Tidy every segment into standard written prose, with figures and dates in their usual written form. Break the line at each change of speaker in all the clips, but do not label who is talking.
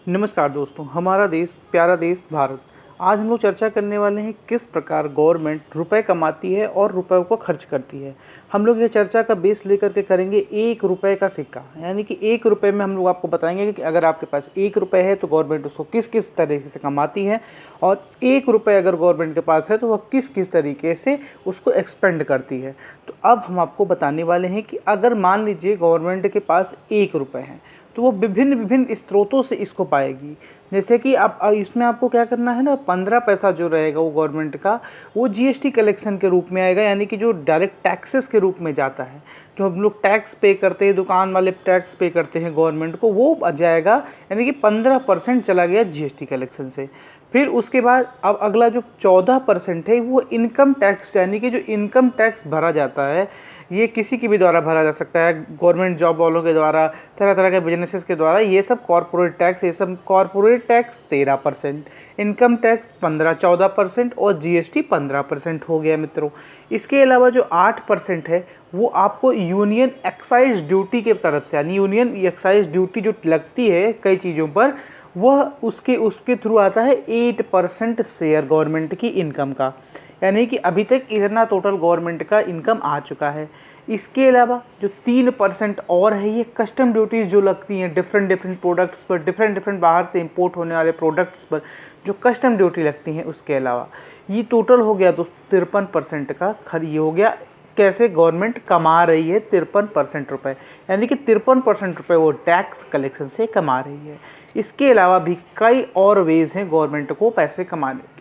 नमस्कार दोस्तों, हमारा देश प्यारा देश भारत। आज हम लोग चर्चा करने वाले हैं किस प्रकार गवर्नमेंट रुपए कमाती है और रुपए को खर्च करती है। हम लोग ये चर्चा का बेस लेकर के करेंगे 1 रुपए का सिक्का, यानी कि 1 रुपए में हम लोग आपको बताएंगे कि अगर आपके पास 1 रुपए है तो गवर्नमेंट उसको किस किस तरीके से कमाती है, और 1 रुपए अगर गवर्नमेंट के पास है तो वह किस किस तरीके से उसको एक्सपेंड करती है। तो अब हम आपको बताने वाले हैं कि अगर मान लीजिए गवर्नमेंट के पास 1 रुपए है तो वो विभिन्न विभिन्न स्रोतों से इसको पाएगी। जैसे कि आप इसमें आपको क्या करना है ना, 15 पैसा जो रहेगा वो गवर्नमेंट का, वो जीएसटी कलेक्शन के रूप में आएगा, यानी कि जो डायरेक्ट टैक्सेस के रूप में जाता है। जो हम लोग टैक्स पे करते हैं, दुकान वाले टैक्स पे करते हैं गवर्नमेंट को, वो आ जाएगा, यानी कि 15% चला गया जीएसटी कलेक्शन से। फिर उसके बाद अब अगला जो 14% है वो इनकम टैक्स, यानी कि जो इनकम टैक्स भरा जाता है, ये किसी के भी द्वारा भरा जा सकता है, गवर्नमेंट जॉब वालों के द्वारा, तरह तरह के बिजनेसेस के द्वारा। ये सब कॉरपोरेट टैक्स, ये सब कॉरपोरेट टैक्स 13%, इनकम टैक्स 15-14% और जीएसटी 15% हो गया मित्रों। इसके अलावा जो 8% है वो आपको यूनियन एक्साइज ड्यूटी के तरफ से, यानी यूनियन एक्साइज ड्यूटी जो लगती है कई चीज़ों पर, वह उसके थ्रू आता है 8% शेयर गवर्नमेंट की इनकम का, यानी कि अभी तक इतना टोटल गवर्नमेंट का इनकम आ चुका है। इसके अलावा जो 3% और है, ये कस्टम ड्यूटीज़ जो लगती हैं डिफरेंट डिफरेंट प्रोडक्ट्स पर, डिफरेंट बाहर से इंपोर्ट होने वाले प्रोडक्ट्स पर जो कस्टम ड्यूटी लगती हैं, उसके अलावा ये टोटल हो गया दोस्तों 53% का। ये हो गया कैसे गवर्नमेंट कमा रही है 53% रुपये, यानी कि 53% रुपये वो टैक्स कलेक्शन से कमा रही है। इसके अलावा भी कई और वेज हैं गवर्नमेंट को पैसे कमाने के।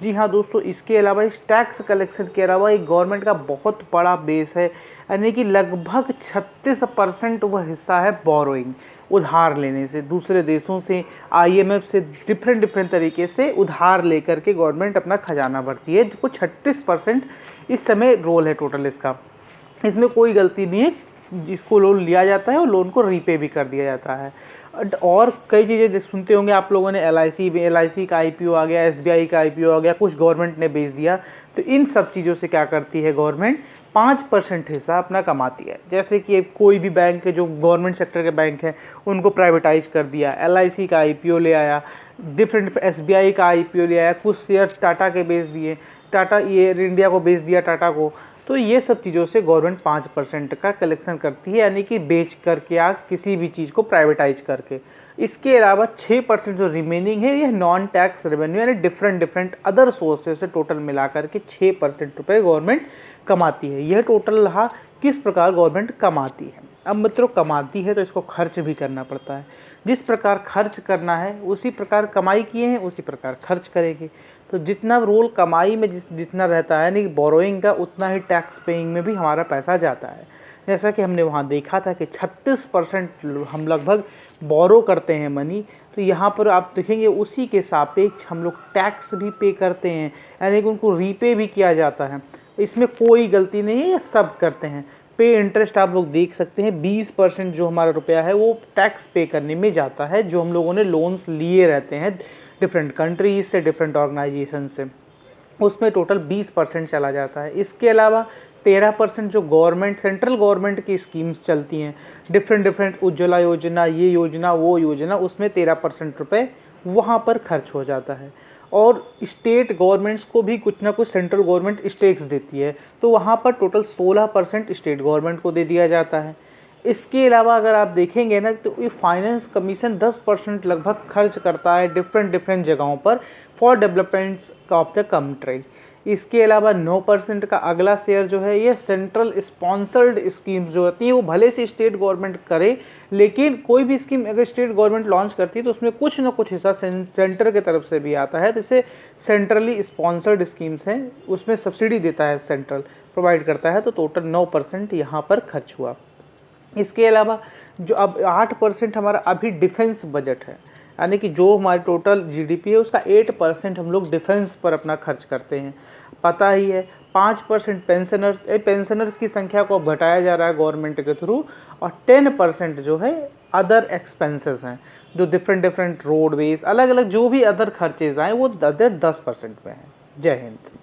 जी हाँ दोस्तों, इसके अलावा इस टैक्स कलेक्शन के अलावा एक गवर्नमेंट का बहुत बड़ा बेस है, यानी कि लगभग 36% वह हिस्सा है बोरोइंग, उधार लेने से, दूसरे देशों से, आईएमएफ से, डिफरेंट तरीके से उधार लेकर के गवर्नमेंट अपना खजाना भरती है, जो 36% इस समय रोल है टोटल इसका। इसमें कोई गलती नहीं है, जिसको लोन लिया जाता है और लोन को रीपे भी कर दिया जाता है। और कई चीज़ें सुनते होंगे आप लोगों ने, एलआईसी का आईपीओ आ गया, एसबीआई का आईपीओ आ गया, कुछ गवर्नमेंट ने बेच दिया। तो इन सब चीज़ों से क्या करती है गवर्नमेंट, 5% हिस्सा अपना कमाती है। जैसे कि कोई भी बैंक है जो गवर्नमेंट सेक्टर के बैंक है, उनको प्राइवेटाइज कर दिया, एलआईसी का आईपीओ ले आया, डिफरेंट एसबीआई का आईपीओ ले आया, कुछ शेयर्स टाटा के बेच दिए, टाटा एयर इंडिया को बेच दिया टाटा को। तो ये सब चीज़ों से गवर्नमेंट 5% का कलेक्शन करती है, यानी कि बेच करके या किसी भी चीज़ को प्राइवेटाइज करके। इसके अलावा 6% जो रिमेनिंग है, यह नॉन टैक्स रेवेन्यू, यानी डिफरेंट अदर सोर्सेज से टोटल मिला करके 6% रुपये गवर्नमेंट कमाती है। यह टोटल रहा किस प्रकार गवर्नमेंट कमाती है। अब मित्रों, कमाती है तो इसको खर्च भी करना पड़ता है। जिस प्रकार खर्च करना है उसी प्रकार कमाई किए हैं उसी प्रकार खर्च करेंगे। तो जितना रोल कमाई में जितना रहता है, यानी बोरोइंग का, उतना ही टैक्स पेइंग में भी हमारा पैसा जाता है। जैसा कि हमने वहाँ देखा था कि 36% हम लगभग बोरो करते हैं मनी, तो यहाँ पर आप देखेंगे उसी के सापेक्ष हम लोग टैक्स भी पे करते हैं, यानी कि उनको रीपे भी किया जाता है। इसमें कोई गलती नहीं है, ये सब करते हैं। पे इंटरेस्ट आप लोग देख सकते हैं, 20% जो हमारा रुपया है वो टैक्स पे करने में जाता है, जो हम लोगों ने लोन्स लिए रहते हैं डिफरेंट कंट्रीज से, डिफरेंट ऑर्गेनाइजेशन से, उसमें टोटल 20% चला जाता है। इसके अलावा 13% जो गवर्नमेंट, सेंट्रल गवर्नमेंट की स्कीम्स चलती हैं, डिफरेंट उज्ज्वला योजना, ये योजना वो योजना, उसमें 13% रुपये वहाँ पर खर्च हो जाता है। और स्टेट गवर्नमेंट्स को भी कुछ ना कुछ सेंट्रल गवर्नमेंट स्टेक्स देती है, तो वहाँ पर टोटल 16% स्टेट गवर्नमेंट को दे दिया जाता है। इसके अलावा अगर आप देखेंगे ना, तो ये फाइनेंस कमीशन 10% लगभग खर्च करता है डिफरेंट जगहों पर for developments of the country. इसके अलावा 9% का अगला शेयर जो है, ये सेंट्रल स्पॉन्सर्ड स्कीम्स जो होती हैं, वो भले से स्टेट गवर्नमेंट करे, लेकिन कोई भी स्कीम अगर स्टेट गवर्नमेंट लॉन्च करती है तो उसमें कुछ ना कुछ हिस्सा सेंटर की तरफ से भी आता है। जैसे सेंट्रली स्पॉन्सर्ड स्कीम्स हैं, उसमें सब्सिडी देता है, सेंट्रल प्रोवाइड करता है, तो टोटल 9% यहाँ पर खर्च हुआ। इसके अलावा जो अब 8% हमारा अभी डिफेंस बजट है, यानी कि जो हमारी टोटल जीडीपी है उसका 8% हम लोग डिफेंस पर अपना खर्च करते हैं। पता ही है, 5% पेंशनर्स की संख्या को घटाया जा रहा है गवर्नमेंट के थ्रू, और 10% जो है अदर एक्सपेंसेस हैं, जो डिफरेंट रोडवेज, अलग अलग जो भी अदर खर्चेज आए वो अदर 10% में हैं। जय हिंद।